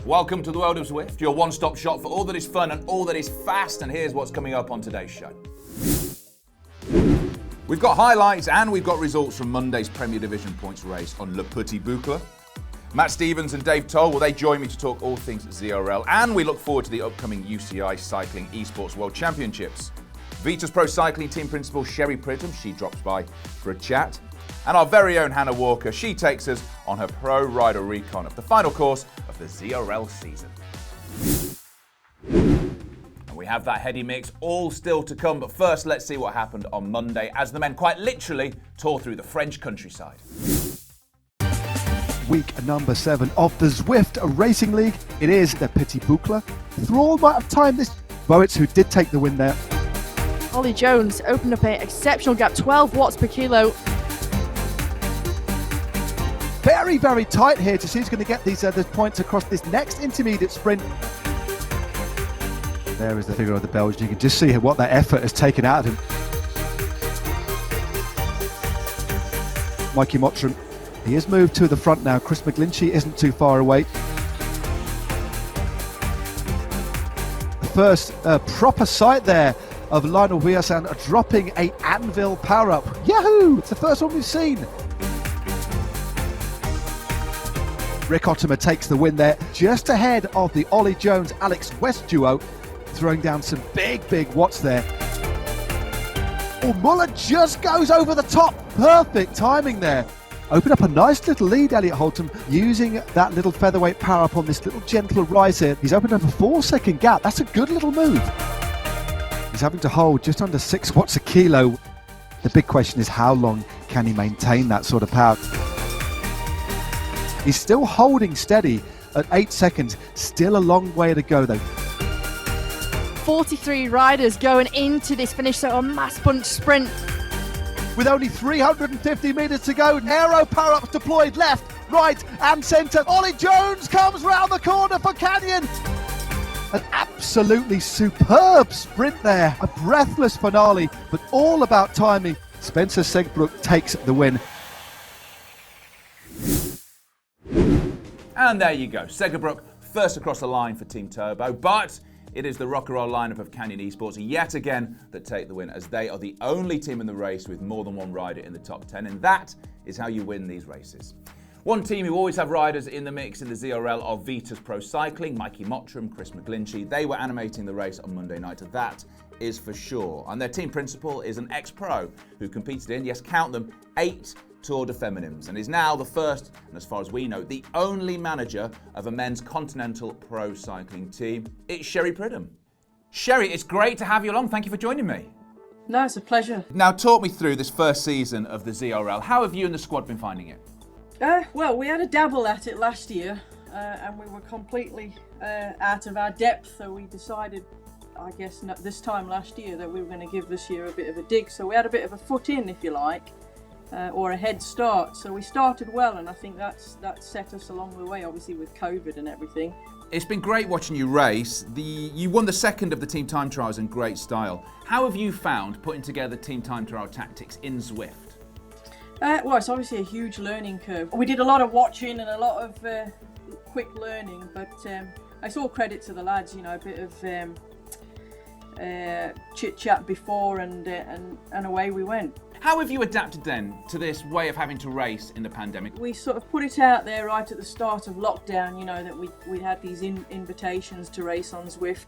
Welcome to the World of Zwift, your one-stop shop for all that is fun and all that is fast, and here's what's coming up on today's show. We've got highlights and we've got results from Monday's Premier Division points race on Le Petit Boucle. Matt Stevens and Dave Towle, they join me to talk all things ZRL, and we look forward to the upcoming UCI Cycling Esports World Championships. Vitus Pro Cycling Team Principal Sherry Pridham, she drops by for a chat. And our very own Hannah Walker, she takes us on her pro rider recon of the final course of the ZRL season. And we have that heady mix all still to come, but first let's see what happened on Monday as the men quite literally tore through the French countryside. Week number 7 of the Zwift Racing League. It is the Petit Boucle. Thrall might have timed this. Boets, who did take the win there. Ollie Jones opened up an exceptional gap, 12 watts per kilo. Very, very tight here to see who's going to get these points across this next intermediate sprint. There is the figure of the Belgian. You can just see what that effort has taken out of him. Mikey Mottram, he has moved to the front now. Chris McGlinchey isn't too far away. The first proper sight there of Lionel Villasan dropping a anvil power-up. Yahoo! It's the first one we've seen. Rick Ottomer takes the win there, just ahead of the Ollie Jones-Alex West duo, throwing down some big watts there. Oh, Muller just goes over the top. Perfect timing there. Open up a nice little lead, Elliot Holton, using that little featherweight power-up on this little gentle rise here. He's opened up a 4-second gap. That's a good little move. He's having to hold just under 6 watts a kilo. The big question is how long can he maintain that sort of power? He's still holding steady at 8 seconds. Still a long way to go though. 43 riders going into this finish, so a mass punch sprint. With only 350 metres to go, aero power-ups deployed left, right and centre. Ollie Jones comes round the corner for Canyon. An absolutely superb sprint there. A breathless finale, but all about timing. Spencer Segbrook takes the win. And there you go, Segerbrook first across the line for Team Turbo, but it is the rock and roll lineup of Canyon Esports yet again that take the win, as they are the only team in the race with more than one rider in the top 10, and that is how you win these races. One team who always have riders in the mix in the ZRL are Vitus Pro Cycling, Mikey Mottram, Chris McGlinchey. They were animating the race on Monday night, that is for sure. And their team principal is an ex-pro who competed in, yes, count them, 8 Tour de Feminims, and is now the first, and as far as we know, the only manager of a men's continental pro cycling team. It's Sherry Pridham. Sherry, it's great to have you along. Thank you for joining me. No, it's a pleasure. Now, talk me through this first season of the ZRL. How have you and the squad been finding it? Well, we had a dabble at it last year, and we were completely out of our depth, so we decided, I guess, this time last year that we were going to give this year a bit of a dig. So we had a bit of a foot in, if you like, or a head start. So we started well, and I think that set us along the way, obviously with COVID and everything. It's been great watching you race. You won the second of the team time trials in great style. How have you found putting together team time trial tactics in Zwift? Well, it's obviously a huge learning curve. We did a lot of watching and a lot of quick learning, but it's all credit to the lads, you know, a bit of chit chat before and away we went. How have you adapted then to this way of having to race in the pandemic? We sort of put it out there right at the start of lockdown, you know, that we had these invitations to race on Zwift.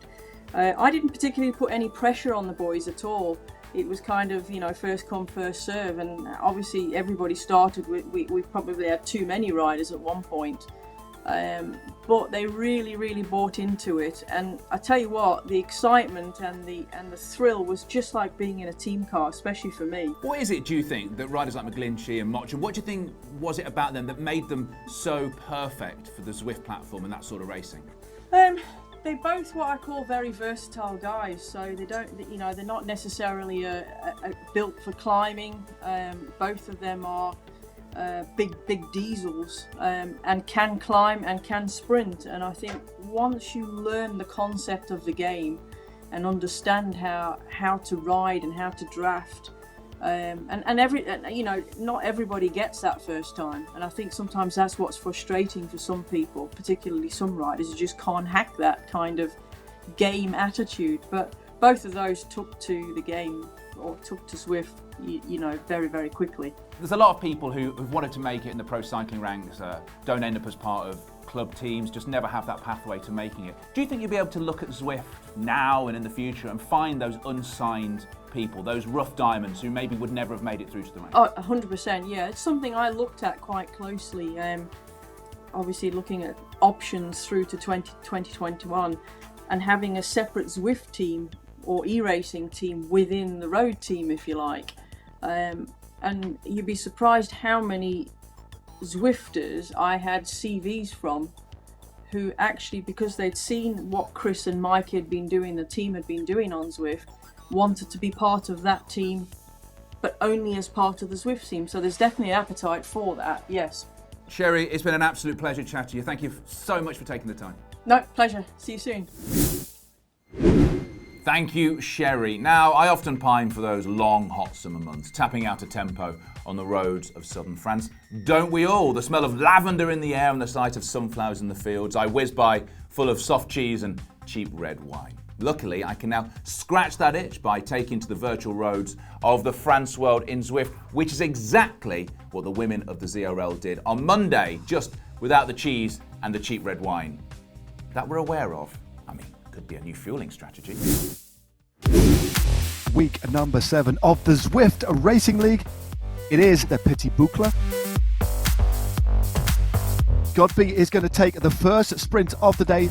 I didn't particularly put any pressure on the boys at all. It was kind of, you know, first come, first serve, and obviously everybody started with, we probably had too many riders at one point. But they really bought into it, and I tell you what, the excitement and the thrill was just like being in a team car, especially for me. What is it, do you think, that riders like McGlinchey and Mottram, what do you think was it about them that made them so perfect for the Zwift platform and that sort of racing? They're both what I call very versatile guys, so they don't, you know, they're not necessarily built for climbing. Both of them are big diesels and can climb and can sprint, and I think once you learn the concept of the game and understand how to ride and how to draft, Not everybody gets that first time, and I think sometimes that's what's frustrating for some people, particularly some riders who just can't hack that kind of game attitude. But both of those took to the game, or took to Zwift, very, very quickly. There's a lot of people who've wanted to make it in the pro cycling ranks, don't end up as part of club teams, just never have that pathway to making it. Do you think you'll be able to look at Zwift now and in the future and find those unsigned people, those rough diamonds who maybe would never have made it through to the ranks? Oh, 100%, yeah. It's something I looked at quite closely. Obviously looking at options through to 2021 and having a separate Zwift team or e-racing team within the road team, if you like. And you'd be surprised how many Zwifters I had CVs from who actually, because they'd seen what Chris and Mike had been doing, the team had been doing on Zwift, wanted to be part of that team, but only as part of the Zwift team. So there's definitely appetite for that, yes. Sherry, it's been an absolute pleasure chatting to you. Thank you so much for taking the time. No, pleasure. See you soon. Thank you, Sherry. Now, I often pine for those long, hot summer months, tapping out a tempo on the roads of southern France. Don't we all? The smell of lavender in the air and the sight of sunflowers in the fields. I whiz by full of soft cheese and cheap red wine. Luckily, I can now scratch that itch by taking to the virtual roads of the France World in Zwift, which is exactly what the women of the ZRL did on Monday, just without the cheese and the cheap red wine that we're aware of. I mean, could be a new fueling strategy. Week number 7 of the Zwift Racing League. It is the Petit Boucle. Godby is going to take the first sprint of the day.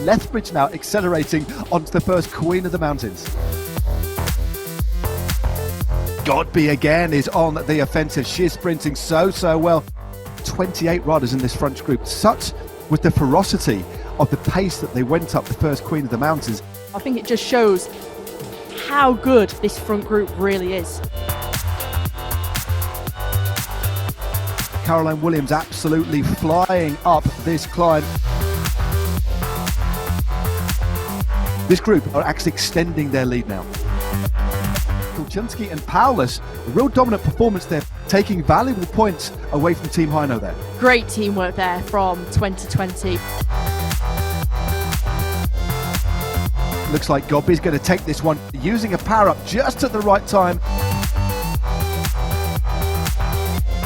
Lethbridge now accelerating onto the first Queen of the Mountains. Godby again is on the offensive. She is sprinting so well. 28 riders in this front group. Such was the ferocity of the pace that they went up the first Queen of the Mountains. I think it just shows how good this front group really is. Caroline Williams absolutely flying up this climb. This group are actually extending their lead now. Kulczynski and Paulus, a real dominant performance there, taking valuable points away from Team Hino there. Great teamwork there from 2020. Looks like Godby's going to take this one, using a power up just at the right time.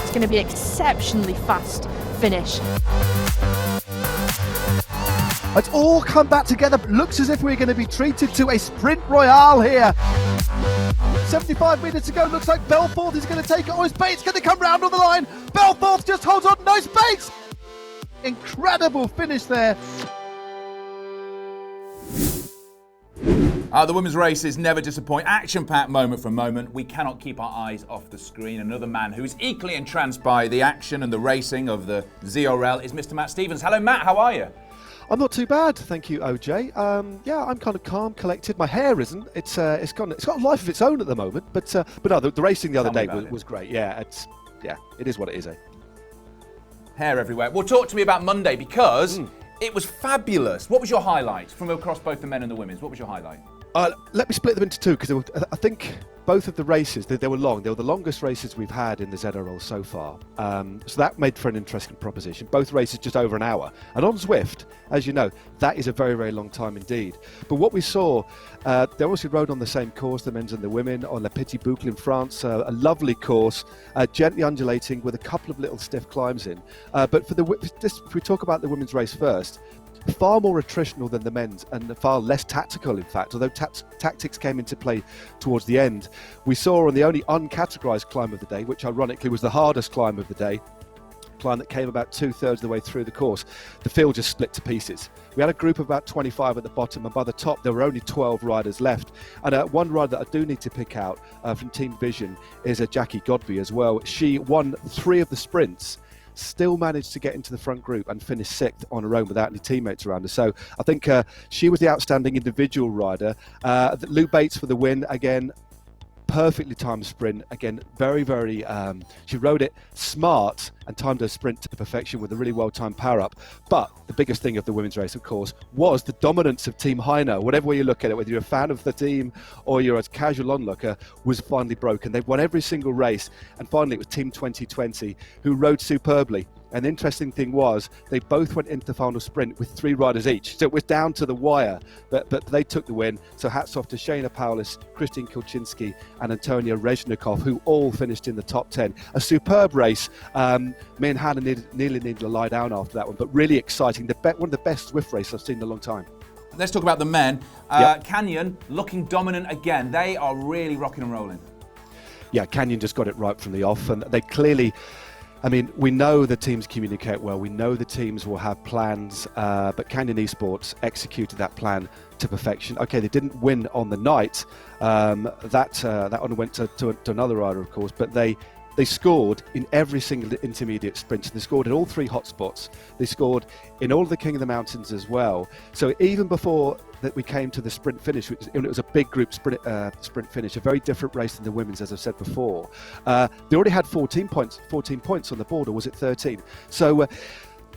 It's going to be an exceptionally fast finish. It's all come back together. Looks as if we're going to be treated to a sprint royale here. 75 metres to go. Looks like Belfort is going to take it. Oh, Bates going to come round on the line. Belfort just holds on. No, Bates. Incredible finish there. The women's races never disappoint. Action-packed moment for moment. We cannot keep our eyes off the screen. Another man who is equally entranced by the action and the racing of the ZRL is Mr. Matt Stevens. Hello, Matt. How are you? I'm not too bad, thank you, OJ. Yeah, I'm kind of calm, collected. My hair isn't. It's got a life of its own at the moment. But no, the racing the other day was great. Yeah, it is what it is. Hair everywhere. Well, talk to me about Monday because it was fabulous. What was your highlight from across both the men and the women's? What was your highlight? Let me split them into two because I think both of the races, they were long. They were the longest races we've had in the ZRL so far. So that made for an interesting proposition. Both races just over an hour. And on Zwift, as you know, that is a very, very long time indeed. But what we saw, they obviously rode on the same course, the men's and the women, on the Petit Boucle in France. A lovely course, gently undulating with a couple of little stiff climbs in. But for if we talk about the women's race first, far more attritional than the men's and far less tactical, in fact, although tactics came into play towards the end. We saw on the only uncategorised climb of the day, which ironically was the hardest climb of the day, climb that came about 2/3 of the way through the course, the field just split to pieces. We had a group of about 25 at the bottom, and by the top there were only 12 riders left. And one rider that I do need to pick out from Team Vision is Jackie Godby as well. She won 3 of the sprints, still managed to get into the front group and finish 6th on her own without any teammates around her. So I think she was the outstanding individual rider. Lou Bates for the win again. Perfectly timed sprint again. Very, very. She rode it smart and timed a sprint to perfection with a really well-timed power-up. But the biggest thing of the women's race, of course, was the dominance of Team Heine. Whatever way you look at it, whether you're a fan of the team or you're a casual onlooker, was finally broken. They've won every single race, and finally it was Team 2020 who rode superbly. And the interesting thing was they both went into the final sprint with 3 riders each. So it was down to the wire, but they took the win. So hats off to Shayna Paulus, Christine Kilczynski and Antonia Reznikov, who all finished in the top 10. A superb race. Me and Hannah nearly needed to lie down after that one, but really exciting. One of the best Zwift races I've seen in a long time. Let's talk about the men. Yep. Canyon looking dominant again. They are really rocking and rolling. Yeah, Canyon just got it right from the off, and they clearly... I mean, we know the teams communicate well. We know the teams will have plans, but Canyon Esports executed that plan to perfection. Okay, they didn't win on the night. That one went to another rider, of course, but they scored in every single intermediate sprint. They scored in all 3 hotspots. They scored in all of the King of the Mountains as well. So even before that we came to the sprint finish, it was a big group sprint finish, a very different race than the women's, as I've said before. They already had 14 points on the board, or was it 13? So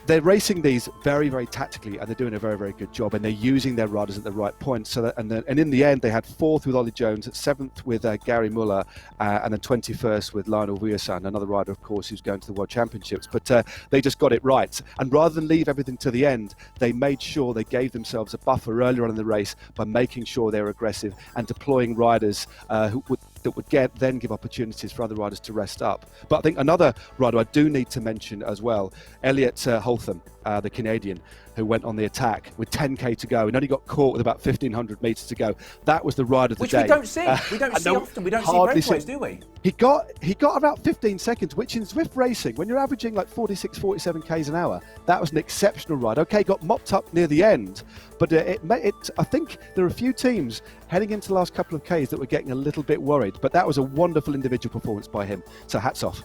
they're racing these very, very tactically, and they're doing a very, very good job, and they're using their riders at the right point. So and in the end, they had 4th with Ollie Jones, 7th with Gary Muller, and then 21st with Lionel Vujasan, another rider, of course, who's going to the World Championships. But they just got it right. And rather than leave everything to the end, they made sure they gave themselves a buffer earlier on in the race by making sure they were aggressive and deploying riders that would then give opportunities for other riders to rest up. But I think another rider I do need to mention as well, Elliot Holtham, the Canadian, who went on the attack with 10k to go and only got caught with about 1,500 metres to go. That was the ride of the day. Which we don't see. We don't see often. We don't see breakaways, do we? He got about 15 seconds, which in Zwift racing, when you're averaging like 46, 47 k's an hour, that was an exceptional ride. Okay, got mopped up near the end, but I think there are a few teams heading into the last couple of k's that were getting a little bit worried, but that was a wonderful individual performance by him. So hats off.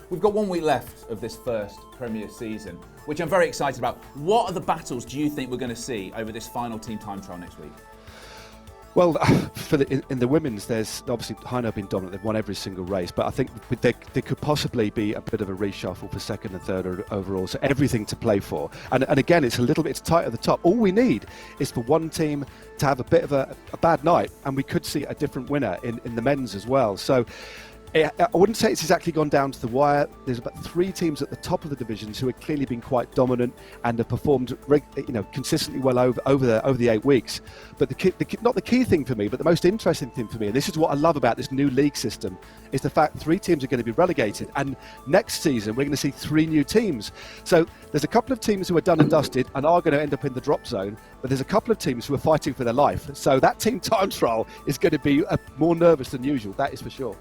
We've got 1 week left of this first Premier season, which I'm very excited about. What are the battles do you think we're going to see over this final team time trial next week? Well, in the women's, there's obviously Heine have been dominant. They've won every single race, but I think there could possibly be a bit of a reshuffle for 2nd and 3rd overall. So everything to play for. And again, it's tight at the top. All we need is for one team to have a bit of a bad night, and we could see a different winner in the men's as well. So I wouldn't say it's exactly gone down to the wire. There's about 3 teams at the top of the divisions who have clearly been quite dominant and have performed, consistently well over the 8 weeks. But not the key thing for me, but the most interesting thing for me, and this is what I love about this new league system, is the fact 3 teams are going to be relegated, and next season we're going to see 3 new teams. So there's a couple of teams who are done and dusted and are going to end up in the drop zone, but there's a couple of teams who are fighting for their life. So that team time trial is going to be more nervous than usual. That is for sure.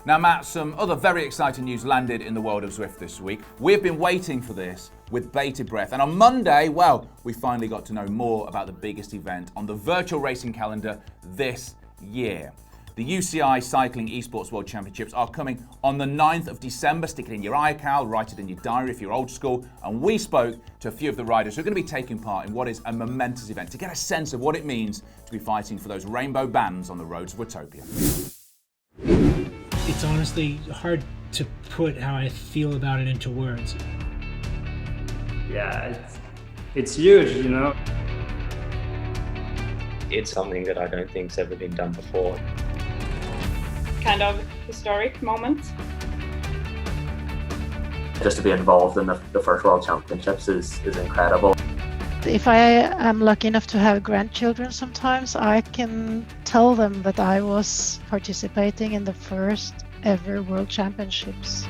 Now, Matt, some other very exciting news landed in the world of Zwift this week. We've been waiting for this with bated breath. And on Monday, well, we finally got to know more about the biggest event on the virtual racing calendar this year. The UCI Cycling Esports World Championships are coming on the 9th of December. Stick it in your iCal, write it in your diary if you're old school. And we spoke to a few of the riders who are going to be taking part in what is a momentous event to get a sense of what it means to be fighting for those rainbow bands on the roads of Watopia. It's honestly hard to put how I feel about it into words. Yeah, it's huge, you know. It's something that I don't think's ever been done before. Kind of historic moment. Just to be involved in the first World Championships is incredible. If I am lucky enough to have grandchildren sometimes, I can tell them that I was participating in the first ever World Championships.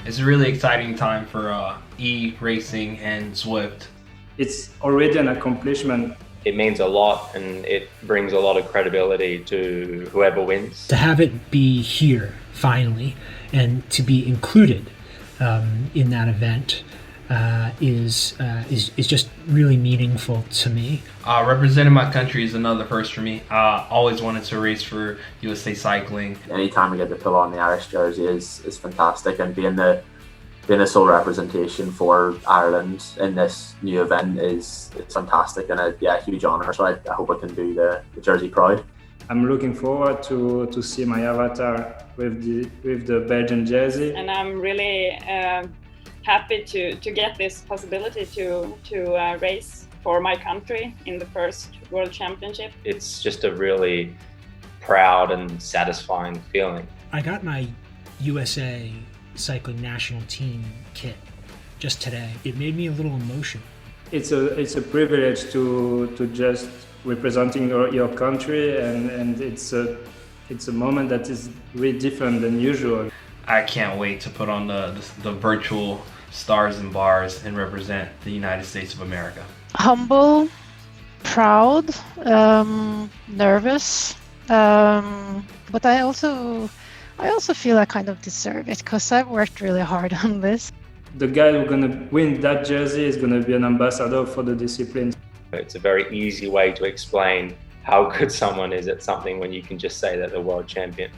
It's a really exciting time for e-racing and Zwift. It's already an accomplishment. It means a lot and it brings a lot of credibility to whoever wins. To have it be here, finally, and to be included in that event is just really meaningful to me. Representing my country is another first for me. Always wanted to race for USA Cycling. Anytime we get to pull on the Irish jersey is fantastic, and being the sole representation for Ireland in this new event is fantastic and a huge honour. So I hope I can do the jersey proud. I'm looking forward to see my avatar with the Belgian jersey. And I'm really happy to get this possibility to race for my country in the first World Championship. It's just a really proud and satisfying feeling. I got my USA Cycling National Team kit just today. It made me a little emotional. It's a privilege to just representing your country, and it's a moment that is really different than usual. I can't wait to put on the virtual stars and bars and represent the United States of America. Humble, proud, nervous, but I also feel I kind of deserve it because I've worked really hard on this. The guy who's gonna win that jersey is gonna be an ambassador for the discipline. It's a very easy way to explain how good someone is at something when you can just say that they're world champion.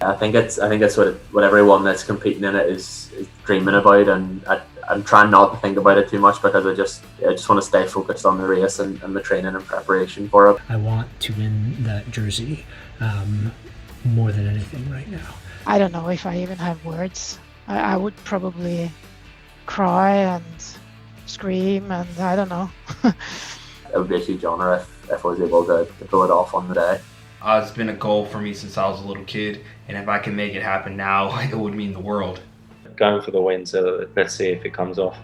I think it's what everyone that's competing in it is dreaming about, and I'm trying not to think about it too much because I just want to stay focused on the race and the training and preparation for it. I want to win that jersey more than anything right now. I don't know if I even have words. I would probably cry and scream, and I don't know. It would be a huge honour if I was able to pull it off on the day. It's been a goal for me since I was a little kid, and if I can make it happen now, it would mean the world. Going for the win, so let's see if it comes off.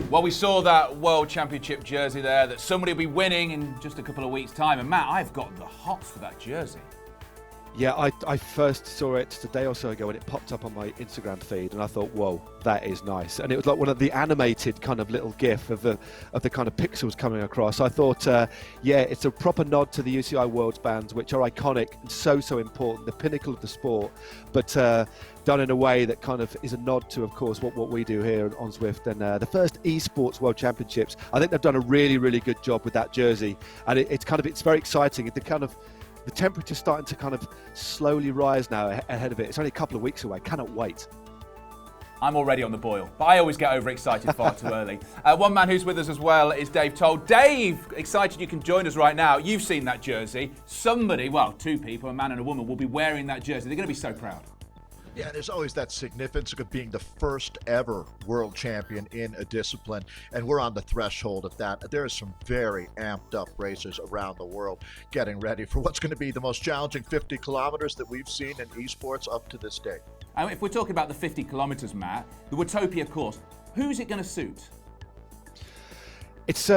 Well, we saw that World Championship jersey there that somebody will be winning in just a couple of weeks' time. And Matt, I've got the hots for that jersey. Yeah, I first saw it a day or so ago and it popped up on my Instagram feed and I thought, whoa, that is nice. And it was like one of the animated kind of little gif of the kind of pixels coming across. I thought, yeah, it's a proper nod to the UCI Worlds bands, which are iconic and so important, the pinnacle of the sport, but done in a way that kind of is a nod to, of course, what we do here on Zwift. And the first Esports World Championships, I think they've done a really good job with that jersey. And it's very exciting. The temperature's starting to kind of slowly rise now ahead of it. It's only a couple of weeks away. Cannot wait. I'm already on the boil, but I always get overexcited far too early. One man who's with us as well is Dave Towle. Dave, excited you can join us right now. You've seen that jersey. Somebody, well, two people, a man and a woman, will be wearing that jersey. They're going to be so proud. Yeah, there's always that significance of being the first ever world champion in a discipline, and we're on the threshold of that. There are some very amped up racers around the world getting ready for what's going to be the most challenging 50 kilometers that we've seen in esports up to this day. If we're talking about the 50 kilometers, Matt, the Watopia course, who's it going to suit? It's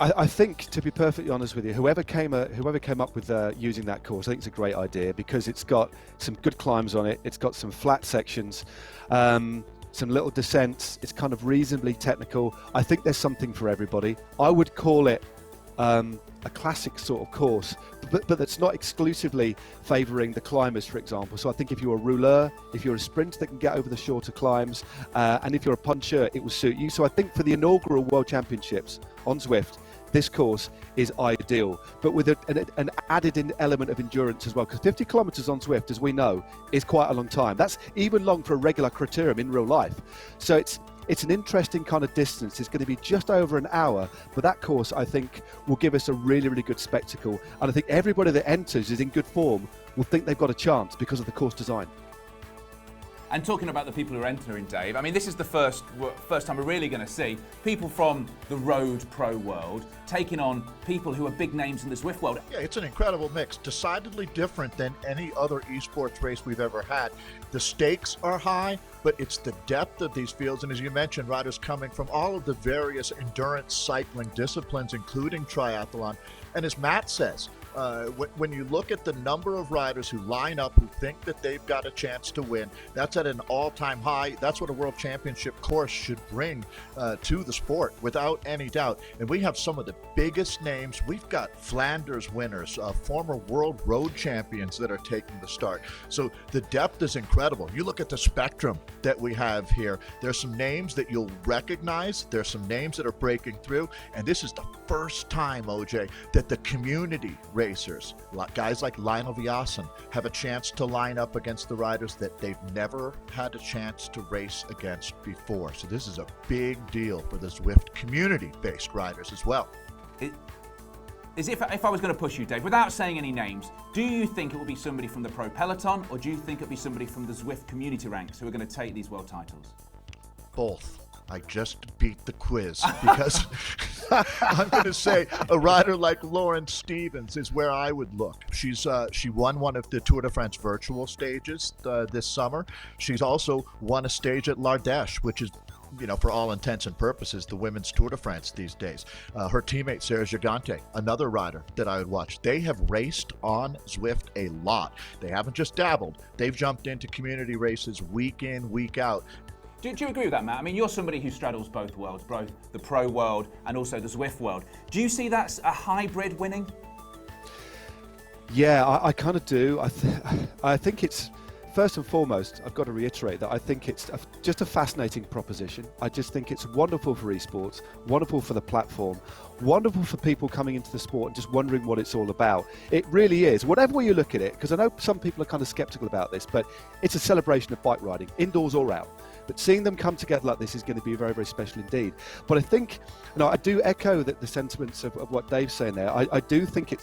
I think, to be perfectly honest with you, whoever came up with using that course, I think it's a great idea because it's got some good climbs on it. It's got some flat sections, some little descents. It's kind of reasonably technical. I think there's something for everybody. I would call it a classic sort of course, but that's not exclusively favouring the climbers, for example. So I think if you're a rouleur, if you're a sprinter that can get over the shorter climbs, and if you're a puncher, it will suit you. So I think for the inaugural World Championships on Zwift, this course is ideal, but with an added element of endurance as well, because 50 kilometers on Zwift, as we know, is quite a long time. That's even long for a regular criterium in real life. So it's an interesting kind of distance. It's going to be just over an hour, but that course, I think, will give us a really good spectacle. And I think everybody that enters is in good form will think they've got a chance because of the course design. And talking about the people who are entering, Dave, I mean, this is the first time we're really going to see people from the road pro world taking on people who are big names in the Zwift world. Yeah, it's an incredible mix, decidedly different than any other esports race we've ever had. The stakes are high, but it's the depth of these fields. And as you mentioned, riders coming from all of the various endurance cycling disciplines, including triathlon. And as Matt says, when you look at the number of riders who line up, who think that they've got a chance to win, that's at an all-time high. That's what a world championship course should bring to the sport, without any doubt. And we have some of the biggest names. We've got Flanders winners, former world road champions that are taking the start. So the depth is incredible. You look at the spectrum that we have here. There's some names that you'll recognize. There's some names that are breaking through. And this is the first time, OJ, that the community racers, guys like Lionel Viasen, have a chance to line up against the riders that they've never had a chance to race against before. So this is a big deal for the Zwift community-based riders as well. is if I was going to push you, Dave, without saying any names, do you think it will be somebody from the pro peloton, or do you think it'll be somebody from the Zwift community ranks who are going to take these world titles? Both. I just beat the quiz because I'm going to say a rider like Lauren Stevens is where I would look. She won one of the Tour de France virtual stages this summer. She's also won a stage at L'Ardèche, which is, for all intents and purposes, the women's Tour de France these days. Her teammate, Sarah Gigante, another rider that I would watch. They have raced on Zwift a lot. They haven't just dabbled. They've jumped into community races week in, week out. Do you agree with that, Matt? I mean, you're somebody who straddles both worlds, both the pro world and also the Zwift world. Do you see that's a hybrid winning? Yeah, I kind of do. I think it's, first and foremost, I've got to reiterate that I think it's just a fascinating proposition. I just think it's wonderful for esports, wonderful for the platform, wonderful for people coming into the sport and just wondering what it's all about. It really is, whatever way you look at it, because I know some people are kind of skeptical about this, but it's a celebration of bike riding, indoors or out. But seeing them come together like this is going to be very, very special indeed. But I think, I do echo the sentiments of what Dave's saying there. I do think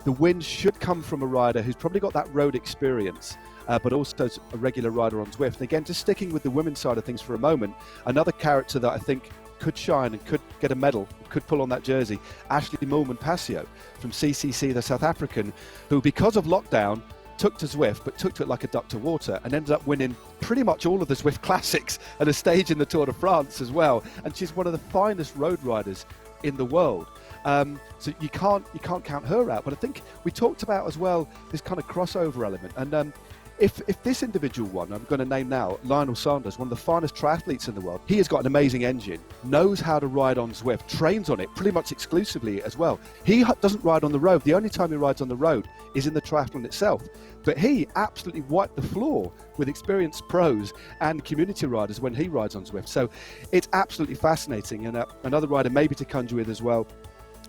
the win should come from a rider who's probably got that road experience, but also a regular rider on Zwift. And again, just sticking with the women's side of things for a moment, another character that I think could shine and could get a medal, could pull on that jersey, Ashley Moolman-Passio from CCC, the South African, who because of lockdown took to Zwift, but took to it like a duck to water and ended up winning pretty much all of the Zwift classics and a stage in the Tour de France as well. And she's one of the finest road riders in the world. So you can't count her out. But I think we talked about as well this kind of crossover element. And if this individual one, I'm going to name now, Lionel Sanders, one of the finest triathletes in the world, he has got an amazing engine, knows how to ride on Zwift, trains on it pretty much exclusively as well. He doesn't ride on the road. The only time he rides on the road is in the triathlon itself. But he absolutely wiped the floor with experienced pros and community riders when he rides on Zwift. So it's absolutely fascinating. And another rider maybe to conjure with as well,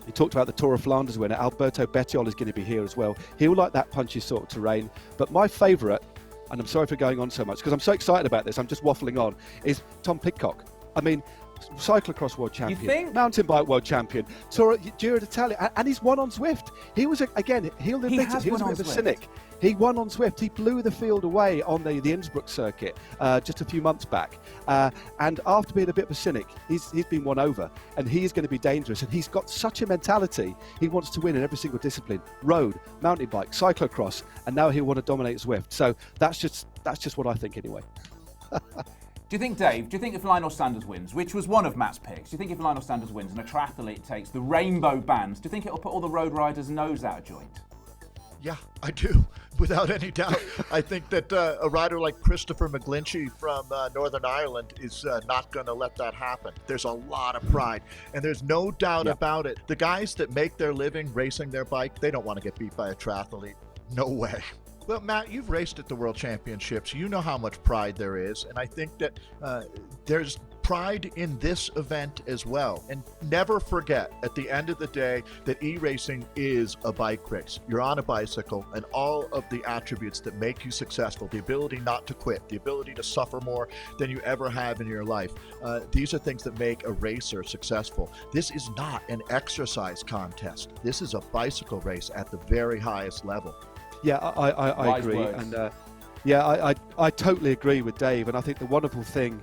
he talked about the Tour of Flanders winner, Alberto Bettiol is going to be here as well. He'll like that punchy sort of terrain. But my favourite, and I'm sorry for going on so much, because I'm so excited about this, I'm just waffling on, is Tom Pidcock. I mean, cyclocross world champion, mountain bike world champion, Giro d'Italia, and he's won on Zwift. He was, again, he'll admit it, he was a bit of a cynic. He won on Zwift. He blew the field away on the Innsbruck circuit just a few months back. And after being a bit of a cynic, he's been won over, and he is going to be dangerous. And he's got such a mentality. He wants to win in every single discipline: road, mountain bike, cyclocross, and now he'll want to dominate Zwift. So that's just what I think anyway. Do you think, Dave, if Lionel Sanders wins, which was one of Matt's picks, do you think if Lionel Sanders wins and a triathlete takes the rainbow bands, do you think it'll put all the road riders' nose out of joint? Yeah, I do, without any doubt. I think that a rider like Christopher McGlinchey from Northern Ireland is not going to let that happen. There's a lot of pride, and there's no doubt about it. The guys that make their living racing their bike, they don't want to get beat by a triathlete. No way. Well, Matt, you've raced at the World Championships. You know how much pride there is, and I think that there's pride in this event as well. And never forget, at the end of the day, that e-racing is a bike race. You're on a bicycle, and all of the attributes that make you successful, the ability not to quit, the ability to suffer more than you ever have in your life, these are things that make a racer successful. This is not an exercise contest. This is a bicycle race at the very highest level. Yeah, I agree. Words. And I totally agree with Dave. And I think the wonderful thing,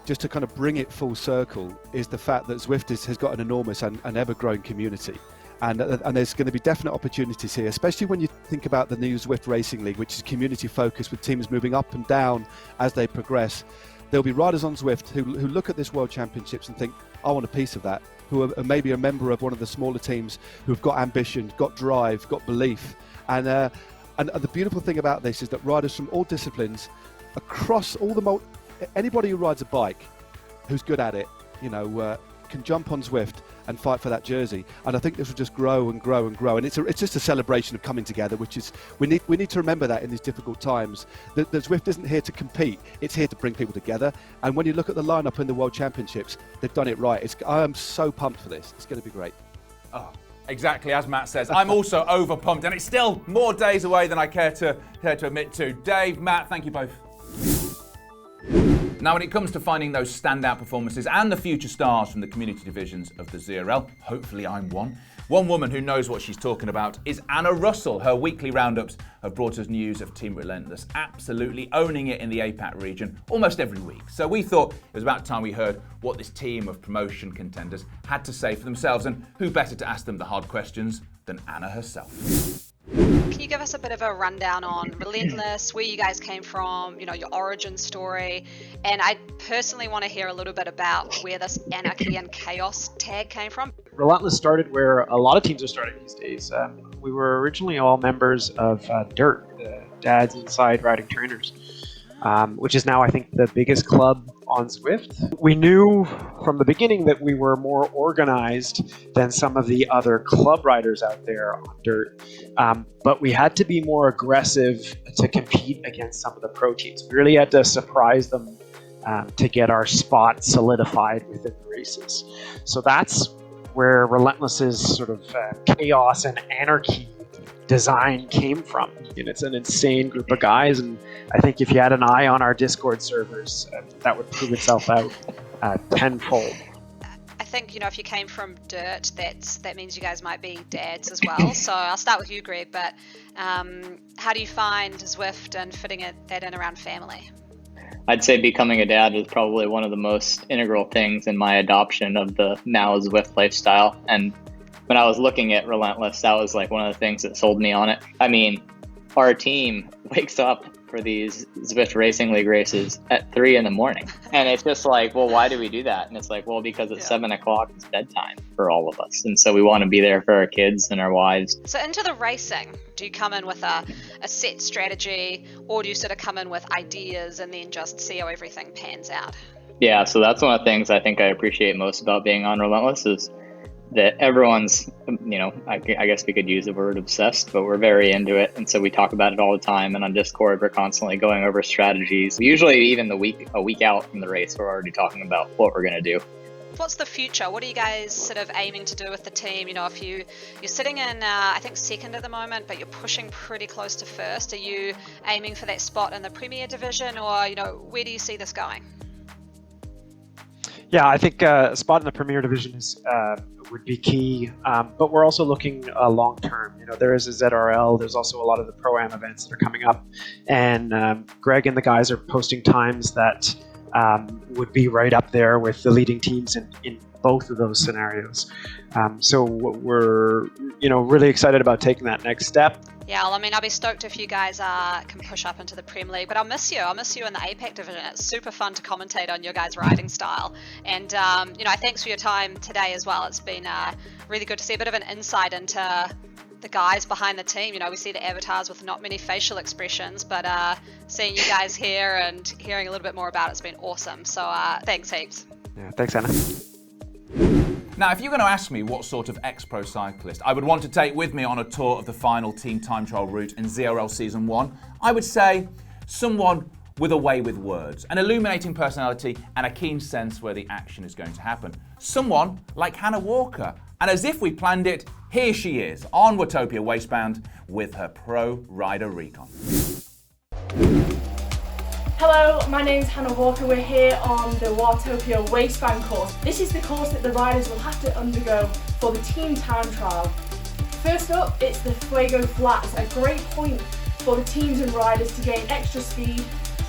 just to kind of bring it full circle, is the fact that Zwift has got an enormous and ever-growing community. And there's going to be definite opportunities here, especially when you think about the new Zwift Racing League, which is community-focused with teams moving up and down as they progress. There'll be riders on Zwift who look at this World Championships and think, I want a piece of that, who are maybe a member of one of the smaller teams who've got ambition, got drive, got belief. And the beautiful thing about this is that riders from all disciplines, across all anybody who rides a bike, who's good at it, can jump on Zwift and fight for that jersey. And I think this will just grow and grow and grow. And it's just a celebration of coming together, which is we need to remember that in these difficult times. That Zwift isn't here to compete; it's here to bring people together. And when you look at the lineup in the World Championships, they've done it right. I am so pumped for this. It's going to be great. Oh. Exactly, as Matt says. I'm also over pumped, and it's still more days away than I care to admit to. Dave, Matt, thank you both. Now, when it comes to finding those standout performances and the future stars from the community divisions of the ZRL, hopefully I'm one. One woman who knows what she's talking about is Anna Russell. Her weekly roundups have brought us news of Team Relentless absolutely owning it in the APAC region almost every week. So we thought it was about time we heard what this team of promotion contenders had to say for themselves, and who better to ask them the hard questions than Anna herself. Can you give us a bit of a rundown on Relentless, where you guys came from, your origin story? And I personally want to hear a little bit about where this anarchy and chaos tag came from. Relentless started where a lot of teams are starting these days. We were originally all members of Dirt, the Dads Inside Riding Trainers, which is now, I think, the biggest club on Zwift. We knew from the beginning that we were more organized than some of the other club riders out there on Dirt, but we had to be more aggressive to compete against some of the pro teams. We really had to surprise them to get our spot solidified within the races. So that's where Relentless's sort of chaos and anarchy design came from. And it's an insane group of guys, and I think if you had an eye on our Discord servers, that would prove itself out tenfold. I think, if you came from Dirt, that means you guys might be dads as well. So I'll start with you, Greg, but how do you find Zwift and fitting that in around family? I'd say becoming a dad was probably one of the most integral things in my adoption of the now Zwift lifestyle. And when I was looking at Relentless, that was like one of the things that sold me on it. I mean, our team wakes up for these Zwift Racing League races at 3 a.m. And it's just like, well, why do we do that? And it's like, well, because at 7 o'clock is bedtime for all of us. And so we want to be there for our kids and our wives. So into the racing, do you come in with a set strategy, or do you sort of come in with ideas and then just see how everything pans out? Yeah, so that's one of the things I think I appreciate most about being on Relentless is that everyone's, I guess we could use the word obsessed, but we're very into it. And so we talk about it all the time. And on Discord, we're constantly going over strategies. Usually even a week out from the race, we're already talking about what we're going to do. What's the future? What are you guys sort of aiming to do with the team? If you're sitting in, I think, second at the moment, but you're pushing pretty close to first. Are you aiming for that spot in the Premier Division, or, where do you see this going? Yeah, I think a spot in the Premier Division would be key, but we're also looking long term. There is a ZRL. There's also a lot of the Pro-Am events that are coming up, and Greg and the guys are posting times that would be right up there with the leading teams in both of those scenarios. So we're really excited about taking that next step. Yeah, well, I'll be stoked if you guys can push up into the Premier League, but I'll miss you. I'll miss you in the APAC division. It's super fun to commentate on your guys' riding style. And, thanks for your time today as well. It's been really good to see a bit of an insight into the guys behind the team. We see the avatars with not many facial expressions, but seeing you guys here and hearing a little bit more about it's been awesome. So thanks heaps. Yeah, thanks, Anna. Now, if you're going to ask me what sort of ex-pro cyclist I would want to take with me on a tour of the final team time trial route in ZRL Season 1, I would say someone with a way with words, an illuminating personality, and a keen sense where the action is going to happen. Someone like Hannah Walker. And as if we planned it, here she is on Watopia Wastebank with her pro rider recon. Hello, my name's Hannah Walker. We're here on the Watopia Wastebank course. This is the course that the riders will have to undergo for the team time trial. First up, it's the Fuego Flats, a great point for the teams and riders to gain extra speed,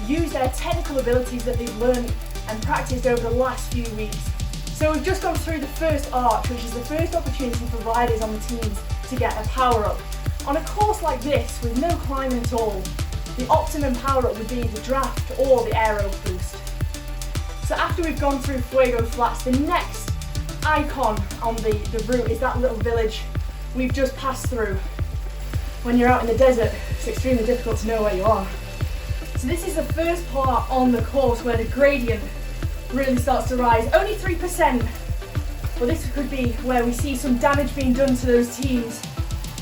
use their technical abilities that they've learned and practiced over the last few weeks. So we've just gone through the first arch, which is the first opportunity for riders on the teams to get a power up. On a course like this, with no climbing at all, the optimum power up would be the draft or the aero boost. So after we've gone through Fuego Flats, the next icon on the route is that little village we've just passed through. When you're out in the desert, it's extremely difficult to know where you are. So this is the first part on the course where the gradient really starts to rise. Only 3%, but this could be where we see some damage being done to those teams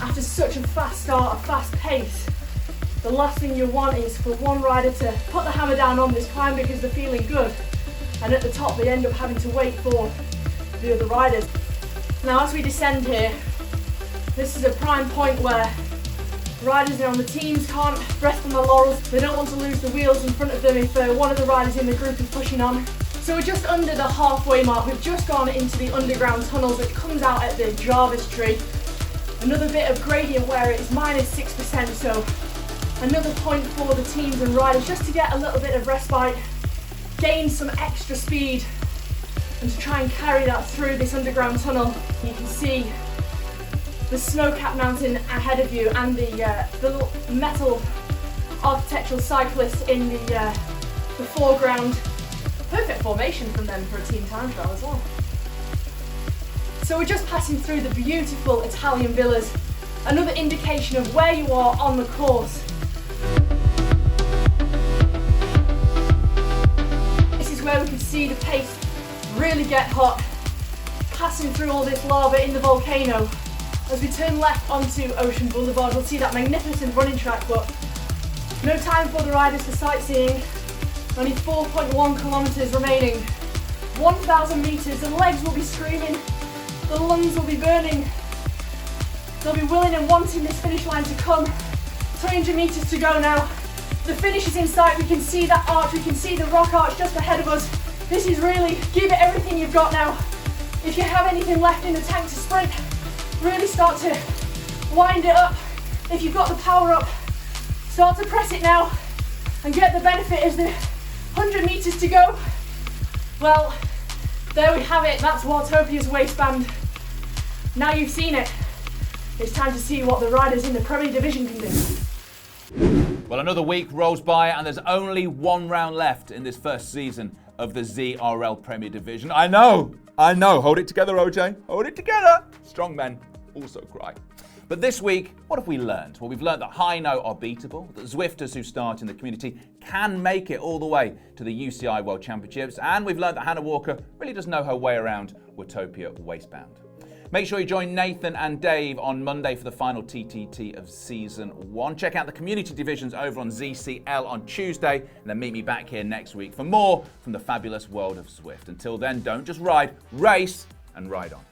after such a fast start, a fast pace. The last thing you want is for one rider to put the hammer down on this climb because they're feeling good, and at the top they end up having to wait for the other riders. Now as we descend here, this is a prime point where Riders on the teams can't rest on their laurels. They don't want to lose the wheels in front of them if one of the riders in the group is pushing on. So we're just under the halfway mark. We've just gone into the underground tunnels. It comes out at the Jarvis tree. Another bit of gradient where it is -6%, so another point for the teams and riders just to get a little bit of respite, gain some extra speed, and to try and carry that through this underground tunnel. You can see the snow-capped mountain ahead of you and the little metal architectural cyclists in the foreground. Perfect formation from them for a team time trial as well. So we're just passing through the beautiful Italian villas, another indication of where you are on the course. This is where we can see the pace really get hot, passing through all this lava in the volcano. As we turn left onto Ocean Boulevard, we'll see that magnificent running track, but no time for the riders for sightseeing. Only 4.1 kilometers remaining. 1,000 meters, the legs will be screaming, the lungs will be burning. They'll be willing and wanting this finish line to come. 300 meters to go now. The finish is in sight. We can see that arch, we can see the rock arch just ahead of us. This is really, give it everything you've got now. If you have anything left in the tank to sprint, really start to wind it up. If you've got the power up, start to press it now and get the benefit as the 100 meters to go. Well, there we have it. That's Wartopia's Wastebank. Now you've seen it, it's time to see what the riders in the Premier Division can do. Well, another week rolls by and there's only one round left in this first season of the ZRL Premier Division. I know. Hold it together, OJ. Hold it together. Strong men also cry. But this week, what have we learned? Well, we've learned that Hino are beatable, that Zwifters who start in the community can make it all the way to the UCI World Championships, and we've learned that Hannah Walker really does know her way around Watopia Wastebound. Make sure you join Nathan and Dave on Monday for the final TTT of Season 1. Check out the community divisions over on ZCL on Tuesday, and then meet me back here next week for more from the fabulous World of Zwift. Until then, don't just ride, race and ride on.